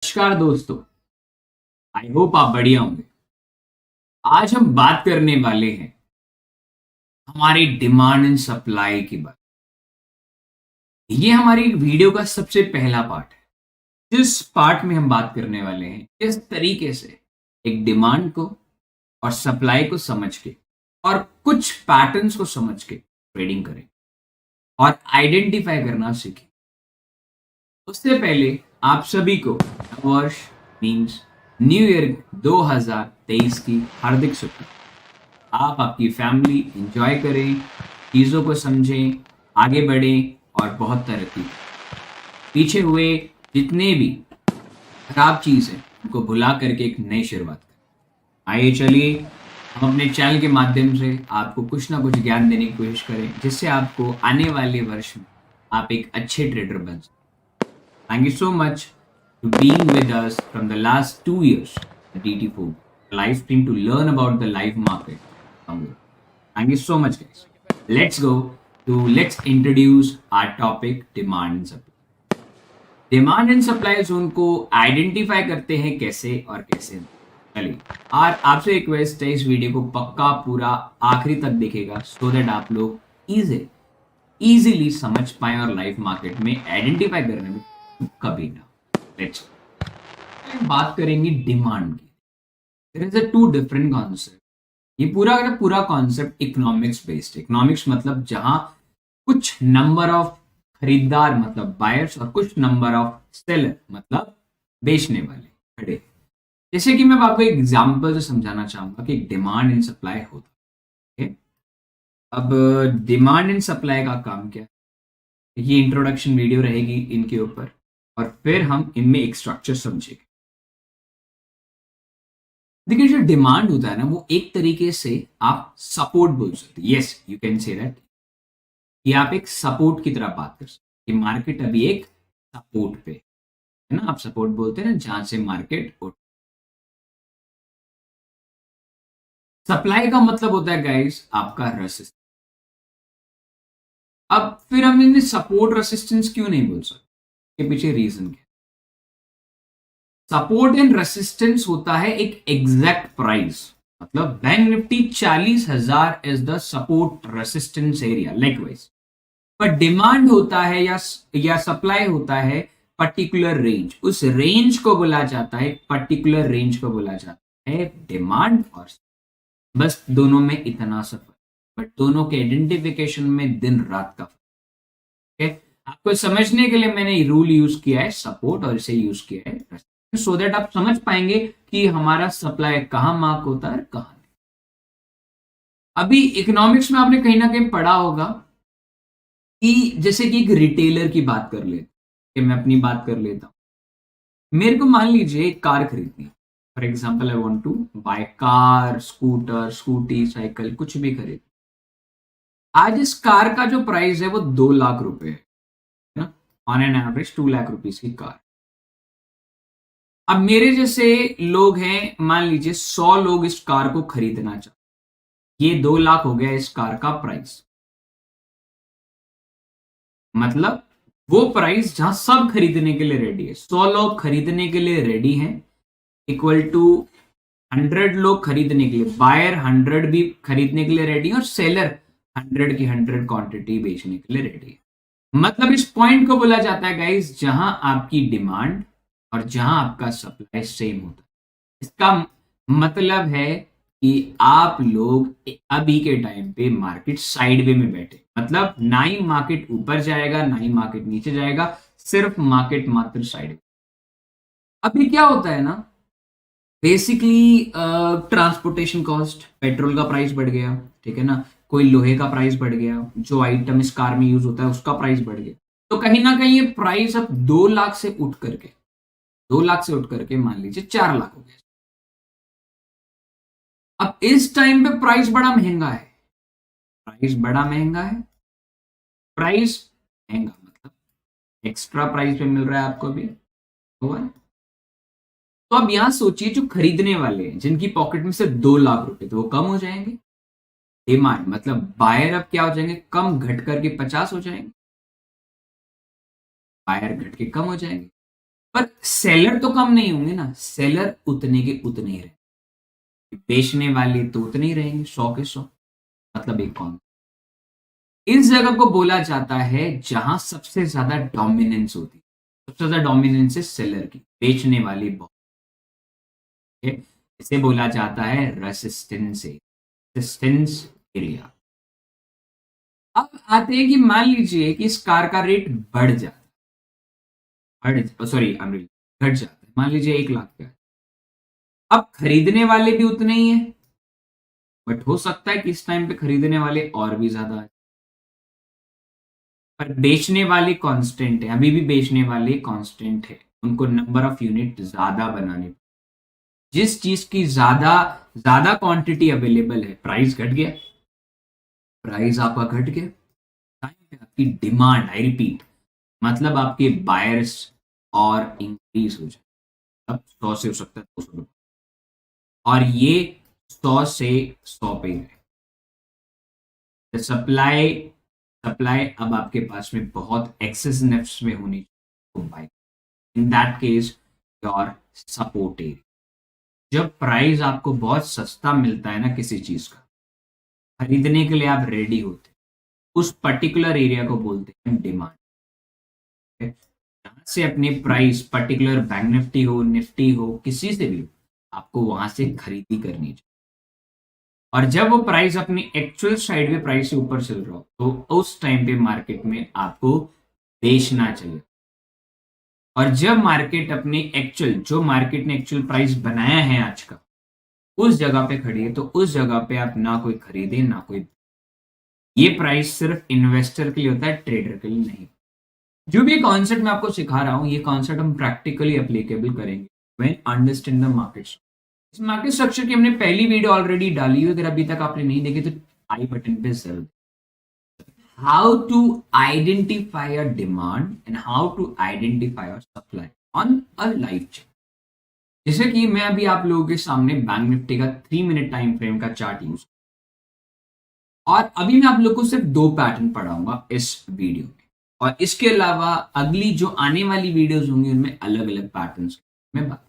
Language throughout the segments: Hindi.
नमस्कार दोस्तों। आई होप आप बढ़िया होंगे। आज हम बात करने वाले हैं हमारी डिमांड एंड सप्लाई की बात। ये हमारी वीडियो का सबसे पहला पार्ट है, जिस पार्ट में हम बात करने वाले हैं किस तरीके से एक डिमांड को और सप्लाई को समझ के और कुछ पैटर्न्स को समझ के ट्रेडिंग करें और आइडेंटिफाई करना सीखें। उससे पहले आप सभी को नववर्ष मीन्स न्यू ईयर 2023 की हार्दिक शुभकामनाएं। आप आपकी फैमिली एंजॉय करें, चीज़ों को समझें, आगे बढ़ें और बहुत तरक्की करें। पीछे हुए जितने भी खराब चीज़ हैं उनको भुला करके एक नई शुरुआत करें। आइए चलिए हम अपने चैनल के माध्यम से आपको कुछ ना कुछ ज्ञान देने की कोशिश करें, जिससे आपको आने वाले वर्ष में आप एक अच्छे ट्रेडर बन सकें। Thank you so much to being with us from the last 2 years at DT4 live stream to learn about the live market. Thank you so much, guys. Let's introduce our topic demand and supply. Demand and supply zone को आइडेंटिफाई करते हैं कैसे और कैसे नहीं। चलिए, और आपसे रिक्वेस्ट है इस वीडियो को पक्का पूरा आखिरी तक देखेगा सो दैट आप लोग इजीली समझ पाए और लाइव मार्केट में आइडेंटिफाई करने में कभी ना। लेट्स बात करेंगे डिमांड की। There is a two different concept. ये पूरा का पूरा कॉन्सेप्ट इकोनॉमिक्स बेस्ड। इकोनॉमिक्स मतलब जहां कुछ नंबर ऑफ खरीदार मतलब बायर्स और कुछ नंबर ऑफ सेलर मतलब बेचने वाले खड़े। जैसे कि मैं आपको एक एग्जांपल से समझाना चाहूंगा कि डिमांड एंड सप्लाई होता है। अब डिमांड एंड सप्लाई का काम क्या है, ये इंट्रोडक्शन वीडियो रहेगी इनके ऊपर और फिर हम इनमें एक स्ट्रक्चर समझेंगे। देखिए, जो डिमांड होता है ना, वो एक तरीके से आप सपोर्ट बोल सकते हैं। Yes, you can say that कि आप एक सपोर्ट की तरह बात कर सकते हैं कि मार्केट अभी एक सपोर्ट पे है ना। आप सपोर्ट बोलते हैं ना, जहां से मार्केट उठ। सप्लाई का मतलब होता है गाइस आपका रेसिस्टेंस। अब फिर हम इन्हें सपोर्ट रेसिस्टेंस क्यों नहीं बोल सकते, के पीछे रीजन क्या। सपोर्ट एंड रेसिस्टेंस होता है एक एग्जैक्ट प्राइस। मतलब bank Nifty 40,000 is the support resistance area likewise. पर डिमांड होता है या सप्लाई होता है पर्टिकुलर रेंज। उस रेंज को बोला जाता है, पर्टिकुलर रेंज को बोला जाता है डिमांड और। बस दोनों में इतना सा फर्क, बट दोनों के आइडेंटिफिकेशन में दिन रात का फर्क है। आपको समझने के लिए मैंने रूल यूज किया है सपोर्ट और इसे यूज किया है सो दैट आप समझ पाएंगे कि हमारा सप्लाई कहां मार्क होता है कहां नहीं। अभी इकोनॉमिक्स में आपने कहीं ना कहीं पढ़ा होगा कि जैसे कि एक रिटेलर की बात कर ले, कि मैं अपनी बात कर लेता हूं। मेरे को मान लीजिए एक कार खरीदनी, for example I want to buy car, scooter, scooty, cycle, कुछ भी खरीद। आज इस कार का जो प्राइस है वो 2 लाख रुपए है ना, on an average 2 lakh rupees की कार। अब मेरे जैसे लोग हैं, मान लीजिए 100 लोग इस कार को खरीदना चाहते, ये 2 लाख हो गया इस कार का प्राइस। मतलब वो प्राइस जहां सब खरीदने के लिए रेडी है, 100 लोग खरीदने के लिए रेडी हैं, इक्वल टू 100 लोग खरीदने के लिए, बायर 100 भी खरीदने के लिए रेडी है और सेलर 100 की 100 क्वांटिटी बेचने के लिए रेडी है। मतलब इस पॉइंट को बोला जाता है गाइस जहां आपकी डिमांड और जहां आपका सप्लाई सेम होता है। इसका मतलब है कि आप लोग अभी के टाइम पे मार्केट साइड वे में बैठे, मतलब ना ही मार्केट ऊपर जाएगा ना ही मार्केट नीचे जाएगा, सिर्फ मार्केट मात्र साइड। अभी क्या होता है ना, बेसिकली ट्रांसपोर्टेशन कॉस्ट, पेट्रोल का प्राइस बढ़ गया, ठीक है ना, कोई लोहे का प्राइस बढ़ गया, जो आइटम इस कार में यूज होता है उसका प्राइस बढ़ गया। तो कहीं ना कहीं ये प्राइस अब 2 लाख से उठ करके 2 लाख से उठ करके मान लीजिए 4 लाख हो गया। अब इस टाइम पे प्राइस बड़ा महंगा है, प्राइस बड़ा महंगा है, प्राइस महंगा मतलब एक्स्ट्रा प्राइस पे मिल रहा है आपको भी, हुआ है। तो अब यहां सोचिए जो खरीदने वाले हैं जिनकी पॉकेट में सिर्फ 2 लाख रुपए, तो वो कम हो जाएंगे। डिमांड मतलब बायर अब क्या हो जाएंगे, कम घट करके 50 हो जाएंगे, बायर घट के कम हो जाएंगे। पर सेलर तो कम नहीं होंगे ना, सेलर उतने के उतने ही रहेंगे, बेचने वाले तो उतने ही रहेंगे, 100 के 100। मतलब एक कौन, इस जगह को बोला जाता है जहां सबसे ज्यादा डोमिनेंस होती है, सबसे ज्यादा डोमिनेंस है सेलर की, बेचने वाली बहुत है। इसे बोला जाता है रेसिस्टेंस, रेसिस्टेंस एरिया। अब आते हैं कि मान लीजिए कि इस कार का रेट बढ़ जाता बढ़ सॉरी घट जाता है, मान लीजिए 1 लाख का है। अब खरीदने वाले भी उतने ही हैं, बट हो सकता है कि इस टाइम पे खरीदने वाले और भी ज्यादा है, पर बेचने वाले कांस्टेंट है, अभी भी बेचने वाले कांस्टेंट है, उनको नंबर ऑफ यूनिट ज्यादा बनाने, जिस चीज की ज्यादा ज्यादा क्वांटिटी अवेलेबल है, प्राइस घट गया, प्राइस आपका घट गया, टाइम पे आपकी डिमांड, आई रिपीट, मतलब आपके बायर्स और इंक्रीज हो जाए। अब 100 से हो सकता है 200 रुपये, और ये 100 से 100 पे है। सप्लाई, सप्लाई अब आपके पास में बहुत एक्सेसिवनेस में होनी चाहिए, in that case your support area, जब प्राइस आपको बहुत सस्ता मिलता है ना किसी चीज का, खरीदने के लिए आप रेडी होते, उस पर्टिकुलर एरिया को बोलते हैं डिमांड। जहां से अपनी प्राइस, पर्टिकुलर बैंक निफ्टी हो, निफ्टी हो, किसी से भी हो, आपको वहां से खरीदी करनी चाहिए। और जब वो प्राइस अपनी एक्चुअल साइड में प्राइस से ऊपर चल रहा हो, तो उस टाइम पे मार्केट में आपको बेचना चाहिए। और जब मार्केट अपनी एक्चुअल, जो मार्केट ने एक्चुअल प्राइस बनाया है आज का, उस जगह पे खड़ी है, तो उस जगह पे आप ना कोई खरीदे ना कोई, ये प्राइस सिर्फ इन्वेस्टर के लिए होता है, ट्रेडर के लिए नहीं। जो भी कॉन्सेप्ट मैं आपको सिखा रहा हूं, ये कॉन्सेप्ट हम प्रैक्टिकली एप्लीकेबल करेंगे व्हेन अंडरस्टैंड द मार्केट। इस मार्केट स्ट्रक्चर की हमने पहली वीडियो ऑलरेडी डाली है, अगर अभी तक आपने नहीं देखी तो आई बटन पे जरूर। How to identify a demand and how to identify a supply on a live chain. जैसे कि मैं अभी आप लोगों के सामने बैंक निफ्टी का 3 मिनट टाइम फ्रेम का चार्ट यूज, और अभी मैं आप लोग को सिर्फ 2 पैटर्न पढ़ाऊंगा इस वीडियो में, और इसके अलावा अगली जो आने वाली वीडियोस होंगी उनमें अलग अलग पैटर्न्स में बात।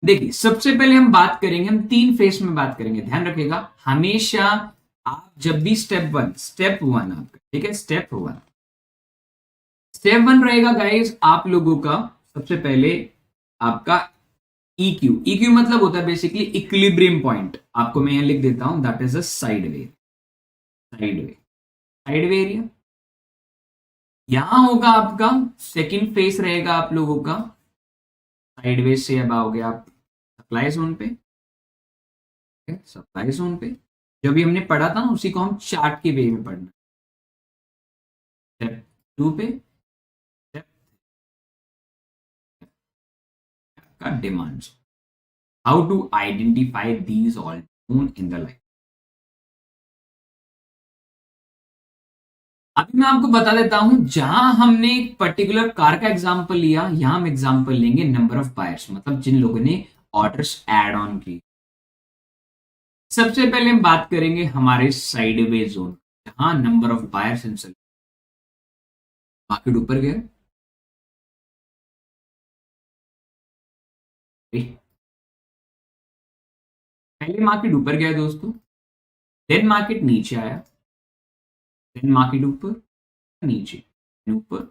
देखिए, सबसे पहले हम बात करेंगे, हम 3 फेस में बात करेंगे, ध्यान रखिएगा हमेशा। आप जब भी स्टेप वन आपका, ठीक है, स्टेप वन रहेगा गाइस आप लोगों का। सबसे पहले आपका EQ मतलब होता है बेसिकली इक्विलिब्रियम पॉइंट, आपको मैं यहां लिख देता हूं, that is a side way area. यहां होगा आपका सेकंड फेस रहेगा आप लोगों का, साइडवेज से अब आओगे आप सप्लाई जोन पे, सप्लाई जोन पे जो भी हमने पढ़ा था ना, उसी को हम चार्ट के वे में पढ़ना। स्टेप 2 पे स्टेप का demand, how to identify these all in the life. अभी मैं आपको बता देता हूं, जहां हमने एक पर्टिकुलर कार का एग्जांपल लिया, यहां हम एग्जांपल लेंगे नंबर ऑफ बायर्स, मतलब जिन लोगों ने ऑर्डर्स ऐड ऑन की। सबसे पहले हम बात करेंगे हमारे साइडवे जोन, जहां number of buyers and sellers, market ऊपर गया, पहले मार्केट ऊपर गया दोस्तों, देन मार्केट नीचे आया, देन मार्केट ऊपर, नीचे, ऊपर,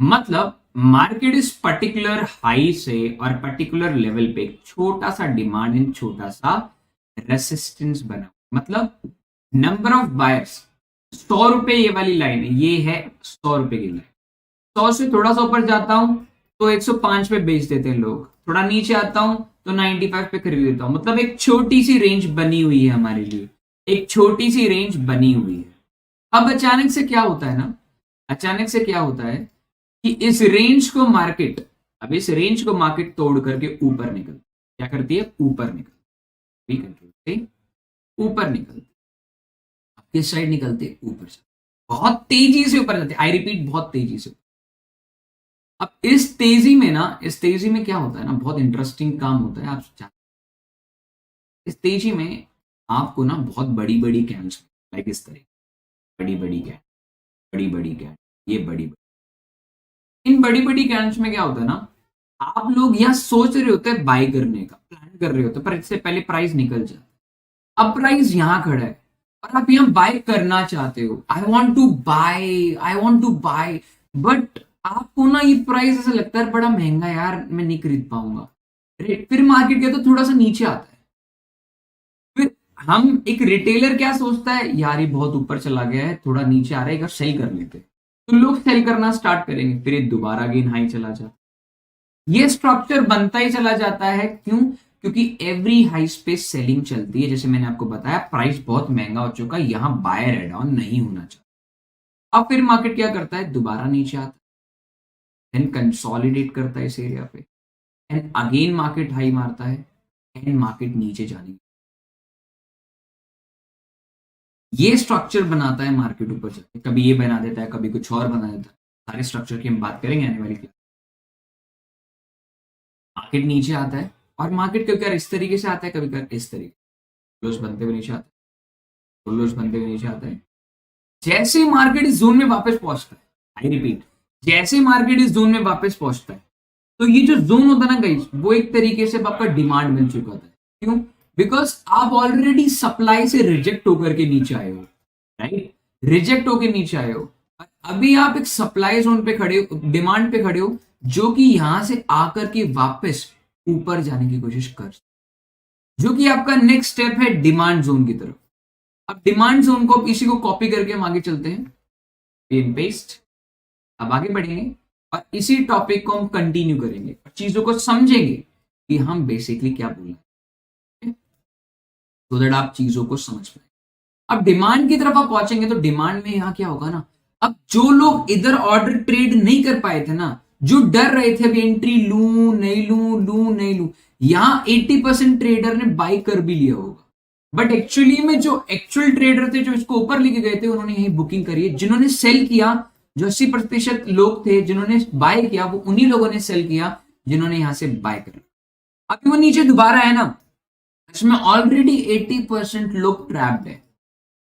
मतलब मार्केट इस पर्टिकुलर हाई से और पर्टिकुलर लेवल पे छोटा सा डिमांड एंड छोटा सा रेसिस्टेंस बना, मतलब नंबर ऑफ बायर्स, 100 रुपए ये वाली लाइन है, ये है 100 रुपए की लाइन, 100 से थोड़ा सा ऊपर जाता हूं तो 105 पे बेच देते हैं लोग, थोड़ा नीचे आता हूं तो 95 पे खरीद लेता हूं, मतलब एक छोटी सी रेंज बनी हुई है हमारे लिए, एक छोटी सी रेंज बनी हुई है। अब अचानक से क्या होता है ना, अचानक से क्या होता है कि इस रेंज को मार्केट, अब इस रेंज को मार्केट तोड़ करके ऊपर निकल, क्या करती है, ऊपर निकल, ऊपर निकलती, किस साइड निकलते, ऊपर से, बहुत तेजी से ऊपर जाते, आई रिपीट बहुत तेजी से। अब इस तेजी में ना, इस तेजी में क्या होता है ना, बहुत इंटरेस्टिंग काम होता है, आप इस तेजी में आपको ना बहुत बड़ी बड़ी कैंड्स, लाइक इस तरह, बड़ी बड़ी कैंड, बड़ी बड़ी कैंड, ये बड़ी बड़ी, इन बड़ी बड़ी कैंड्स में क्या होता है ना, आप लोग यहाँ सोच रहे होते हैं बाय करने का, प्लान कर रहे होते हैं, पर इससे पहले प्राइस निकल जाता है। अब प्राइस यहाँ खड़ा है और आप यहाँ बाय करना चाहते हो, I want to buy, I want to buy, but आपको ना ये प्राइस ऐसा लगता है बड़ा महंगा यार, मैं नहीं खरीद पाऊंगा। फिर मार्केट गया तो थोड़ा सा नीचे आता है, फिर हम एक रिटेलर क्या सोचता है, यार ये बहुत ऊपर चला गया है, थोड़ा नीचे आ रहा है, एक सेल कर लेते हैं। तो लोग सेल करना स्टार्ट करेंगे, फिर ये दोबारा अगेन हाई चला जाता है। ये स्ट्रक्चर बनता ही चला जाता है, क्यों? क्योंकि एवरी हाई स्पेस सेलिंग चलती है। जैसे मैंने आपको बताया, प्राइस बहुत महंगा हो चुका है, यहां बायर एड ऑन नहीं होना चाहिए। अब फिर मार्केट क्या करता है, दोबारा नीचे आता है, देन कंसोलिडेट करता है इस एरिया पे, एंड अगेन मार्केट हाई मारता है, एंड मार्केट नीचे जाने, ये स्ट्रक्चर बनाता है मार्केट ऊपर जाके। कभी ये बना देता है, कभी कुछ और बना देता है। सारे स्ट्रक्चर की हम बात करेंगे आने वाली क्लास। मार्केट नीचे आता है, और मार्केट कभी कभी इस तरीके से आता है, कभी कभी इस तरीके, क्लोज बनते हुए नीचे आता है, क्लोज बनते हुए नीचे आता है। जैसे मार्केट इस जोन में वापस पहुंचता है, आई रिपीट, जैसे मार्केट इस जोन में वापस पहुंचता है, तो ये जो जोन होता है ना गाइस, वो एक तरीके से आपका डिमांड बन चुका होता है। क्यों? बिकॉज आप ऑलरेडी सप्लाई से रिजेक्ट होकर के नीचे आए हो, राइट? रिजेक्ट होकर नीचे आए हो, और अभी आप एक सप्लाई जोन पे खड़े हो, डिमांड पे खड़े हो, जो कि यहां से आकर के वापस ऊपर जाने की कोशिश कर, जो कि आपका नेक्स्ट स्टेप है डिमांड जोन की तरफ। अब डिमांड जोन को इसी को कॉपी करके हम आगे चलते हैं, पेन पेस्ट। अब आगे बढ़ेंगे और इसी टॉपिक को हम कंटिन्यू करेंगे और चीजों को समझेंगे कि हम बेसिकली क्या बोल रहे हैं, सो दैट आप चीजों को समझ पाए। अब डिमांड की तरफ आप पहुंचेंगे तो डिमांड में यहां क्या होगा ना, अब जो लोग इधर ऑर्डर ट्रेड नहीं कर पाए थे ना, जो डर रहे थे अभी एंट्री लू नहीं लू, लू नहीं लू, यहां 80% ट्रेडर ने बाई कर भी लिया होगा। बट एक्चुअली में जो एक्चुअल ट्रेडर थे, जो इसको ऊपर लेके गए थे, उन्होंने यही बुकिंग करी है। जिन्होंने सेल किया, जो 80% लोग थे जिन्होंने बाय किया, वो उन्हीं लोगों ने सेल किया जिन्होंने यहां से बाय करा। अभी वो नीचे दोबारा है ना, इसमें ऑलरेडी 80% लोग ट्रैप्ड है,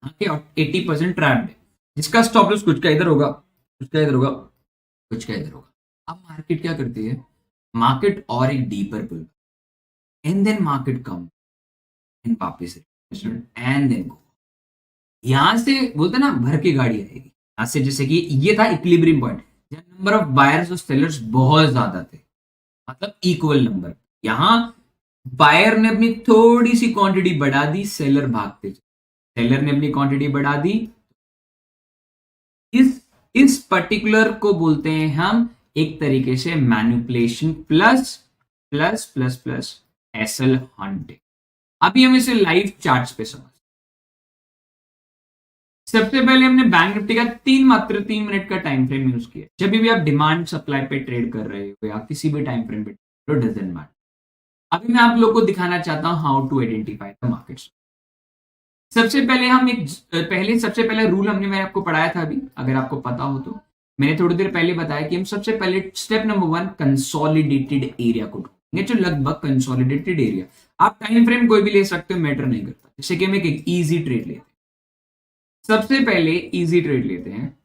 80% ट्रैप्ड है, जिसका स्टॉप लॉस कुछ का इधर होगा, कुछ का इधर होगा, कुछ का इधर होगा। अब मार्केट क्या करती है, मार्केट और एक deeper pull, and then market come and वापस एंड देन गो, यहां से बोलते ना भर के गाड़ी आएगी यहां से। जैसे कि ये था इक्विलिब्रियम पॉइंट, जहां नंबर ऑफ बायर्स और सेलर्स बहुत ज्यादा थे, मतलब इक्वल नंबर। यहां बायर ने अपनी थोड़ी सी क्वांटिटी बढ़ा दी, सेलर भागते, सेलर ने अपनी क्वांटिटी बढ़ा दी। इस पर्टिकुलर को बोलते हैं हम एक तरीके से manipulation plus plus plus plus SL hunting. अभी हम इसे लाइव चार्ट्स पे समझ। सबसे पहले हमने बैंक निफ्टी का मात्र 3 मिनट का टाइम फ्रेम यूज किया। जब भी आप डिमांड सप्लाई पे ट्रेड कर रहे हो या किसी भी टाइम फ्रेम पे, डजंट मैटर। अभी मैं आप लोग को दिखाना चाहता हूं how to identify the markets. सबसे पहले हम एक सबसे पहले रूल हमने मैं आपको पढ़ाया था अभी, अगर आपको पता हो तो। मैंने थोड़ी देर पहले बताया कि हम सबसे पहले स्टेप नंबर 1 कंसोलिडेटेड एरिया को ढूंढेंगे, जो लगभग कंसोलिडेटेड एरिया। आप टाइम फ्रेम कोई भी ले सकते हो, मैटर नहीं करता। जैसे कि हम एक इजी ट्रेड लेते हैं, सबसे पहले इजी ट्रेड लेते हैं।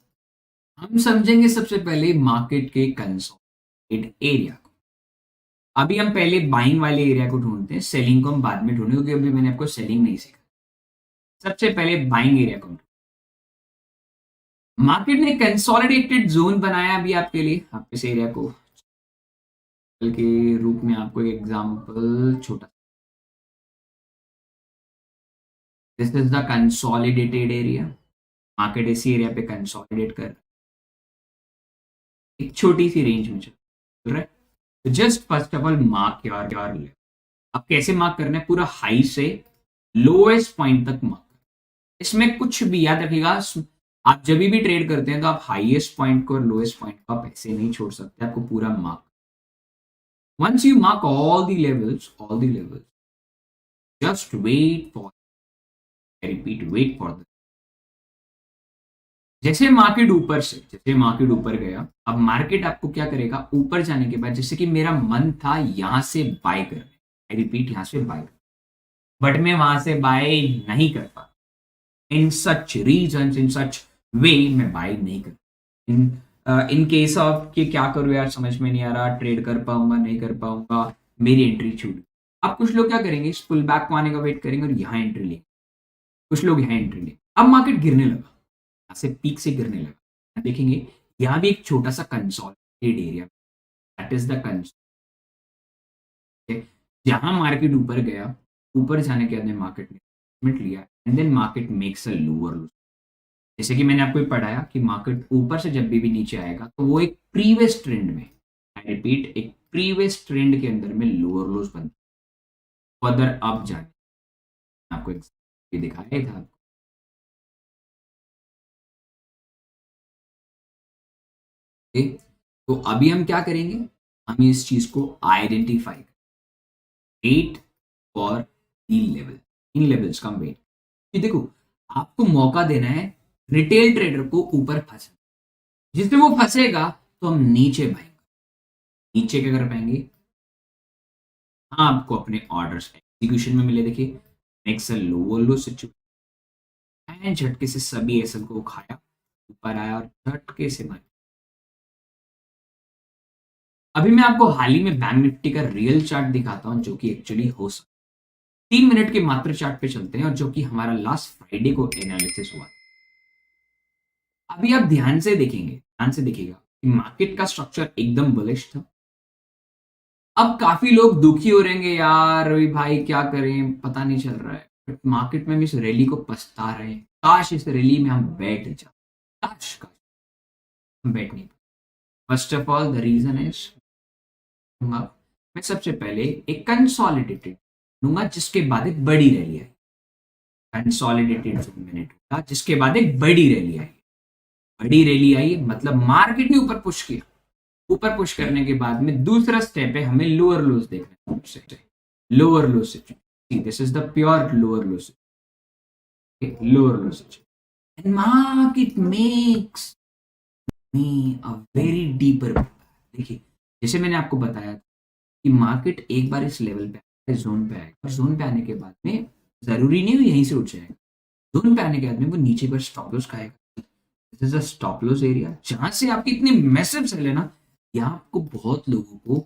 हम समझेंगे सबसे पहले मार्केट के कंसोलिडेटेड एरिया को। अभी हम पहले बाइंग वाले एरिया को ढूंढते हैं, सेलिंग को हम बाद में ढूंढेंगे, क्योंकि अभी मैंने आपको सेलिंग नहीं सीखा। सबसे पहले बाइंग एरिया को, मार्केट ने कंसोलिडेटेड जोन बनाया अभी आपके लिए। आप इस एरिया को के रूप में आपको एक एग्जांपल छोटा, this is the consolidated area. Market इसी एरिया पे कंसोलिडेट कर एक छोटी सी रेंज में चल रहा है। तो just first of all mark your level. अब कैसे मार्क करना है, पूरा हाई से लोएस्ट पॉइंट तक मार्क। इसमें कुछ भी याद रखिएगा, आप जब भी ट्रेड करते हैं तो आप हाईएस्ट पॉइंट को और लोएस्ट पॉइंट को आप ऐसे नहीं छोड़ सकते, आपको पूरा mark. Once you mark all the levels, just wait for, repeat, wait for the, जैसे मार्केट ऊपर गया, अब मार्केट आपको क्या करेगा, ऊपर जाने के बाद, जैसे कि मेरा मन था यहां से बाय करने, आई रिपीट, यहां से बाय, बट मैं वहां से बाय नहीं कर पाता। इन सच रीजन, इन सच वे मैं बाय नहीं करता। इन केस ऑफ कि क्या करूँ यार, समझ में नहीं आ रहा, ट्रेड कर पाऊंगा नहीं कर पाऊंगा, मेरी एंट्री छूट। अब कुछ लोग क्या करेंगे, इस पुल बैक को आने का वेट करेंगे और यहाँ एंट्री लेंगे। कुछ लोग यहाँ एंट्री लेंगे। अब मार्केट गिरने लगा, यहाँ से पीक से गिरने लगा, देखेंगे यहाँ भी एक छोटा सा consolidated area, that is the consolidated. जहां मार्केट ऊपर गया, ऊपर जाने के बाद में मार्केट ने movement लिया and then market makes a lower low. जैसे कि मैंने आपको पढ़ाया कि मार्केट ऊपर से जब भी नीचे आएगा तो वो एक प्रीवियस ट्रेंड में, आई रिपीट, एक प्रीवियस ट्रेंड के अंदर में लोअर लोज बनते, फर्दर अप जाने। आपको एग्जाम्पल दिखाया था। okay? तो अभी हम क्या करेंगे, हम इस चीज को identify, wait for the level, इन लेवल्स का वेट कि देखो आपको मौका देना है रिटेल ट्रेडर को ऊपर फंसने, जिससे वो फंसेगा तो हम नीचे भाएंगे। नीचे क्या कर पाएंगे, हाँ आपको अपने ऑर्डर्स एग्जीक्यूशन में मिले, देखिए next lower low situation and झटके से सभी एसएल को खाया, ऊपर आया और झटके से मार। अभी मैं आपको हाल ही में बैंक निफ्टी का रियल चार्ट दिखाता हूं, जो कि एक्चुअली हो सकता है। 3 मिनट के मात्र चार्ट पे चलते हैं, और जो कि हमारा लास्ट फ्राइडे को एनालिसिस हुआ। अभी आप ध्यान से देखेंगे, ध्यान से देखिएगा कि मार्केट का स्ट्रक्चर एकदम बुलिश था। अब काफी लोग दुखी हो रहेंगे, यार भाई क्या करें, पता नहीं चल रहा है, बट मार्केट में भी इस रैली को पछता रहे हैं, काश इस रैली में हम बैठ जाए, काश काश हम बैठ नहीं। First of all the reason is, मैं सबसे पहले एक कंसोलिडेटेड लूंगा, जिसके बाद एक बड़ी रैली आई। कंसोलिडेटेड मैंने ढूंढा, जिसके बाद एक बड़ी रैली आई। बड़ी रैली आई मतलब मार्केट ने ऊपर पुश किया, ऊपर पुश करने के बाद में दूसरा स्टेप है हमें लोअर लोज देखना है। Lower low situation, this is the pure lower low situation, lower low situation and market makes me a very deeper. देखिए जैसे मैंने आपको बताया था कि मार्केट एक बार इस लेवल पे, जोन पे आएगा, और जोन पे आने के बाद में जरूरी नहीं हो यहीं से उठ जाएगा, जोन पे आने के बाद में वो नीचे पर स्टॉप लॉस खाएगा। This is a stop loss area, जहां से आपकी इतनी मैसिव सेल है ना, यहाँ आपको बहुत लोगों को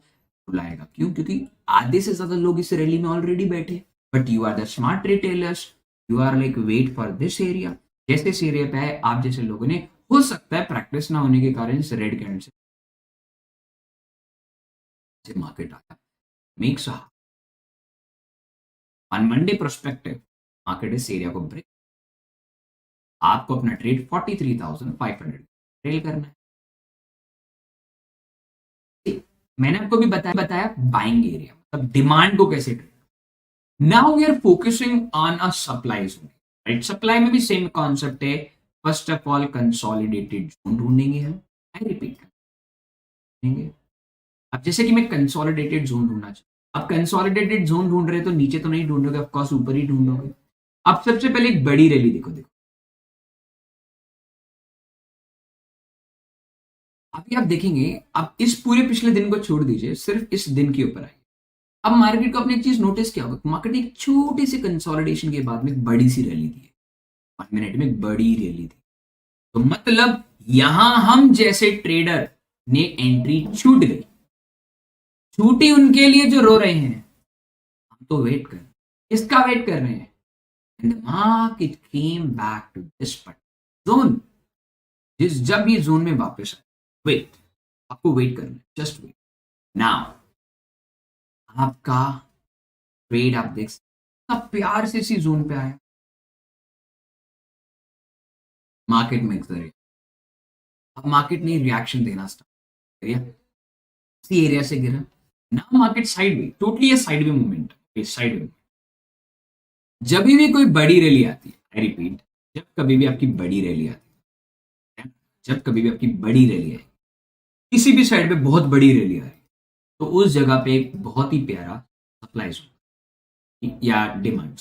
बुलाएगा। क्यों? क्योंकि आधे से ज्यादा लोग इस रैली में ऑलरेडी बैठे, but you are the smart retailers, you are like wait for this area. जैसे इस एरिया पे आए, आप जैसे लोगों ने हो सकता है प्रैक्टिस ना होने के कारण इस रेड कैंडल से मार्केट आया, makes on Monday prospective market इस एरिया को ब्रेक, आपको अपना ट्रेड 43,500 ट्रेल करना है। मैंने आपको भी बताया बाइंग एरिया मतलब डिमांड को कैसे trade. Now we are focusing on a supply zone, right? Supply में भी सेम कॉन्सेप्ट है। First of all consolidated zone ढूंढेंगे हम, आई रिपीट ढूंढेंगे। अब जैसे कि मैं कंसोलिडेटेड जोन ढूंढना चाहूँ, अब कंसोलिडेटेड जोन ढूंढ रहे तो नीचे तो नहीं ढूंढोगे, ऑफकोर्स ऊपर ही ढूंढोगे। अब सबसे पहले एक बड़ी रैली देखो, देखो अभी आप देखेंगे, अब इस पूरे पिछले दिन को छोड़ दीजिए, सिर्फ इस दिन के ऊपर आइए। अब मार्केट को अपने एक चीज नोटिस किया होगा, मार्केट ने एक छोटी सी कंसोलिडेशन के बाद में एक बड़ी सी रैली दी है, 1 मिनट में एक बड़ी रैली दी। तो मतलब यहां हम जैसे ट्रेडर ने एंट्री छूट गई, छूटी उनके लिए जो रो रहे हैं। हम तो वेट कर, इसका वेट कर रहे हैं। And the market came back to this zone, जिस जब ये जोन में वापस आए, वेट, आपको वेट करना है, जस्ट वेट। नाउ आपका ट्रेड आप देख सकते, प्यार से इसी जोन पे आया, मार्केट में अब मार्केट ने रिएक्शन देना स्टार्ट किया, इसी एरिया से गिरा। नाउ मार्केट साइड में, टोटली साइड में मूवमेंट, साइड में। जब भी कोई बड़ी रैली आती है, आई रिपीट, जब कभी भी आपकी बड़ी रैली आती है, जब कभी भी आपकी बड़ी रैली आई, किसी भी साइड पे बहुत बड़ी रैली आ रही, तो उस जगह पे एक बहुत ही प्यारा सप्लाई जोन या डिमांड।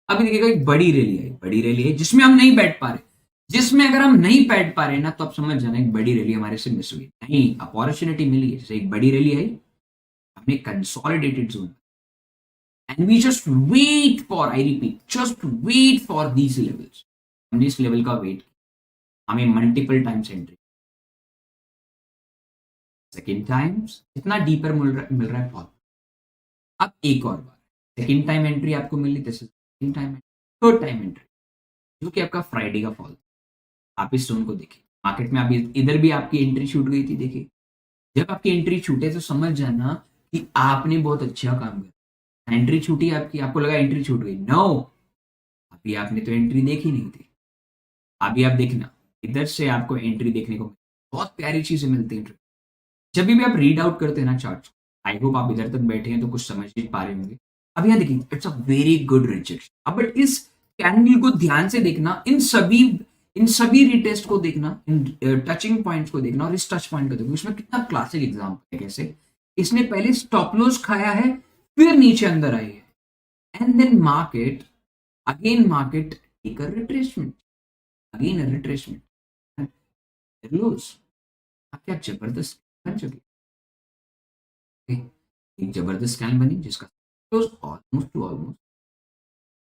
अभी देखिएगा एक बड़ी रैली आई, बड़ी रैली है जिसमें हम नहीं बैठ पा रहे, जिसमें अगर हम नहीं बैठ पा रहे ना, तो आप समझ जाना एक बड़ी रैली हमारे से मिस हुई, नहीं अपॉर्चुनिटी मिली है। जैसे एक बड़ी रैली आई, हमने consolidated zone, and we just wait for, I repeat, just wait for these levels. हमने इस लेवल का वेट, हमें multiple times entry, second times जितना डीपर मिल रहा है बहुत। अब एक और बार, सेकेंड टाइम एंट्री आपको मिली, this is second time, third time entry जो कि आपका फ्राइडे का फॉल। आप इस जोन को देखिए, मार्केट में आप इधर भी आपकी एंट्री छूट गई थी। देखिए जब आपकी एंट्री छूटे तो समझ जाना कि आपने बहुत अच्छा काम किया। एंट्री छूटी आपकी, आपको लगा एंट्री छूट गई, नो, अभी आपने तो एंट्री देखी नहीं थी। अभी आप देखना, इधर से आपको एंट्री देखने को बहुत प्यारी चीजें मिलती हैं। जब भी आप रीड आउट करते हैं ना चार्ट, आई होप आप इधर तक बैठे हैं तो कुछ समझ नहीं पा रहे होंगे। अब यहाँ देखिए, it's a very good rejection. अब बट इस कैंडल को ध्यान से देखना, इन सभी रिटेस्ट को देखना, इन टचिंग पॉइंट्स को देखना और इस टच पॉइंट को देखना। इसमें कितना क्लासिक एग्जांपल है कैसे इसने पहले स्टॉप लॉस खाया है, फिर नीचे अंदर आई है, and then market take a retracement, again a retracement, loss. क्या जबरदस्त बन चुकी है, एक जबरदस्त स्कैन बनी जिसका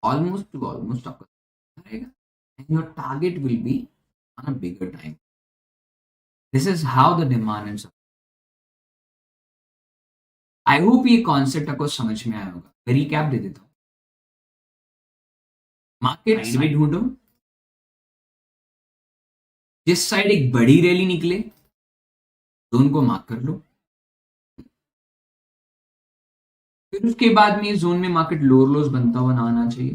ऑलमोस्ट आपका रहेगा, and your target will be on a bigger time. This is how the demand and supply. I hope ये कॉन्सेप्ट आपको समझ में आया होगा। मैं रिकैप दे देता हूँ। मार्केट में ढूंढो जिस साइड एक बड़ी रैली निकले, जोन को मार्क कर लो, फिर उसके बाद में जोन में मार्केट लोअर लोज बनता हुआ ना आना चाहिए।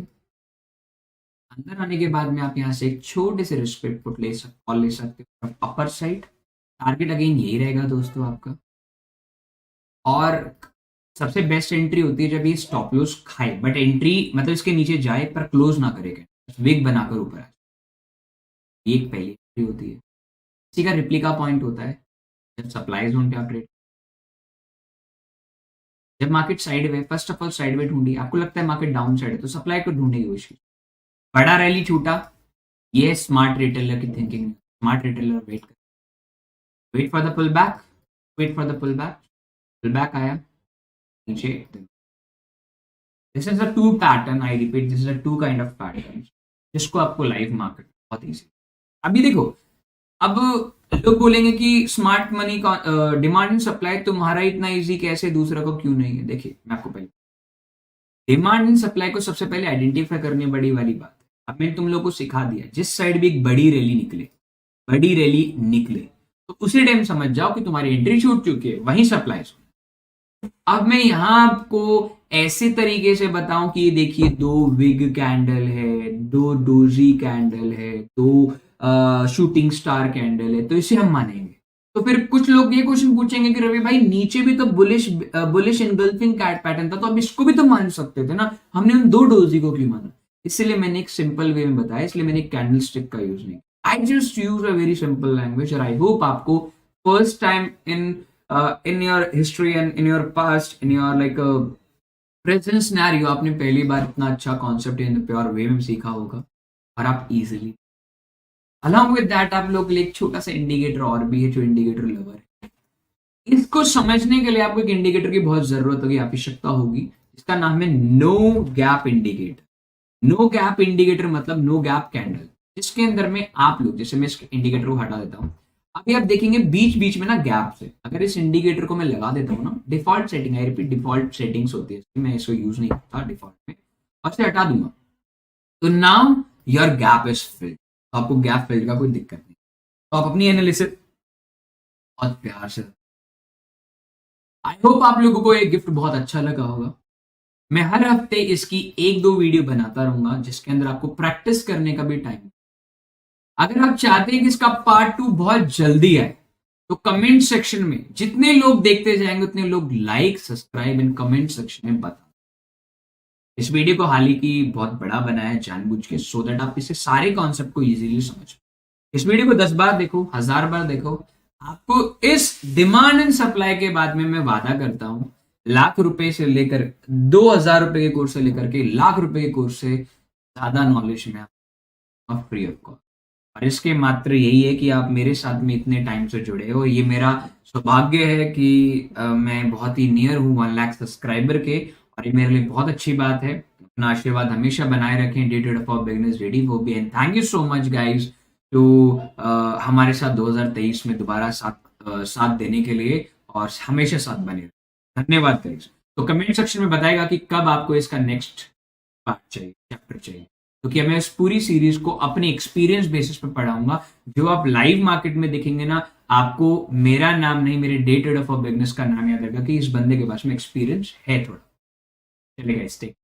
अंदर आने के बाद में आप यहाँ से एक छोटे से रिस्पेक्ट पुट ले सकते हो अपर साइड। टारगेट अगेन यही रहेगा दोस्तों आपका। और सबसे बेस्ट एंट्री होती है जब ये स्टॉप लॉस खाए, बट एंट्री मतलब इसके नीचे जाए पर क्लोज ना करेगा, विग बनाकर ऊपर आए। ये एक पहली एंट्री होती है। इसी का रिप्लिका पॉइंट होता है जब सप्लाई जोन पे आप ट्रेड, जब market sideway, first of all sideway ढूंढी, आपको लगता है मार्केट डाउन साइड है तो सप्लाई को ढूंढने की कोशिश। बड़ा रैली छूटा, ये स्मार्ट रिटेलर की thinking. Smart retailer wait for the pull back, wait for the pull back आया नीचे। This is a two pattern, I repeat, this is a two kind of pattern जिसको आपको लाइव मार्केट बहुत इजी। अभी देखो, अब लोग बोलेंगे कि स्मार्ट मनी का डिमांड एंड सप्लाई तुम्हारा इतना इजी कैसे, दूसरा को क्यों नहीं है। देखिए मैं आपको पहले डिमांड एंड सप्लाई को सबसे पहले आइडेंटिफाई करने बड़ी वाली बात है। अब मैंने तुम लोग को सिखा दिया, जिस साइड भी एक बड़ी रैली निकले तो उसी टाइम समझ जाओ कि तुम्हारी एंट्री छूट चुकी है, वहीं सप्लाई। अब मैं यहां आपको ऐसे तरीके से बताऊं कि ये देखिए, दो विग कैंडल है, दो डोजी कैंडल है, दो शूटिंग स्टार कैंडल है, तो इसे हम मानेंगे। तो फिर कुछ लोग ये क्वेश्चन पूछेंगे कि रवि भाई नीचे भी तो बुलिश इनगल्फिंग पैटर्न था, तो अब इसको भी तो मान सकते थे ना, हमने उन दो डोजी को क्यों माना। इसलिए मैंने एक सिंपल वे में बताया, इसलिए मैंने कैंडल स्टिक का यूज नहीं। I just use a very simple language और आई होप आपको first time in your history and in your past, in your like present scenario, आपने पहली बार इतना अच्छा कॉन्सेप्ट इन प्योर वे में सीखा होगा और आप इजीली। अलॉन्ग विद दैट आप लोग के लिए एक छोटा सा इंडिकेटर और भी है जो इंडिकेटर लवर है। इसको समझने के लिए आपको एक इंडिकेटर की बहुत जरूरत होगी, आवश्यकता होगी, जिसका नाम है no gap indicator. No gap indicator मतलब नो गैप कैंडल, जिसके अंदर में आप लोग, जैसे मैं इस इंडिकेटर को हटा देता हूं, अभी आप देखेंगे बीच बीच में ना गैप से, अगर इस इंडिकेटर को मैं लगा देता हूँ ना, default setting, I repeat default settings होती है, मैं इसको यूज नहीं करता डिफॉल्ट में, और से हटा दूंगा, तो now your gap is filled. तो आपको गैप फिल्ड का कोई दिक्कत नहीं, तो आप अपनी एनालिसिस बहुत प्यार से। आई होप आप लोगों को ये गिफ्ट बहुत अच्छा लगा होगा। मैं हर हफ्ते इसकी एक दो वीडियो बनाता रहूंगा जिसके अंदर आपको प्रैक्टिस करने का भी टाइम। अगर आप चाहते हैं कि इसका पार्ट 2 बहुत जल्दी आए तो कमेंट सेक्शन में जितने लोग देखते जाएंगे उतने लोग like, subscribe and comment section में बता। इस वीडियो को हाल ही की बहुत बड़ा बनाया है जानबूझ के, सो दैट आप इसे सारे कॉन्सेप्ट को इजीली समझ। इस वीडियो को 10 बार देखो, 1000 बार देखो, आपको इस डिमांड एंड सप्लाई के बाद में मैं वादा करता हूं, लाख रुपए से लेकर 2000 रुपए के कोर्स से लेकर के लाख रुपए के कोर्स से ज्यादा नॉलेज में फ्री ऑफ कॉस्ट। और इसके मात्र यही है कि आप मेरे साथ में इतने टाइम से जुड़े हो। ये मेरा सौभाग्य है कि मैं बहुत ही नियर हूँ 1 लाख सब्सक्राइबर के, और ये मेरे लिए बहुत अच्छी बात है। अपना आशीर्वाद हमेशा बनाए रखें। डेटेड फॉर बिगनर्स रेडी वो भी, and thank you so much guys तो हमारे साथ 2023 में दोबारा साथ देने के लिए। और हमेशा साथ बने रहे। धन्यवाद गाइस। तो कमेंट सेक्शन में बताएगा कि कब आपको इसका नेक्स्ट पार्ट चाहिए, चैप्टर चाहिए, क्योंकि मैं इस पूरी सीरीज को अपने एक्सपीरियंस बेसिस पे पढ़ाऊंगा। जो आप लाइव मार्केट में देखेंगे ना, आपको मेरा नाम नहीं, मेरे डे ट्रेडर फॉर बिजनेस का नाम याद रहेगा कि इस बंदे के पास में एक्सपीरियंस है थोड़ा। चलेगा, स्टे।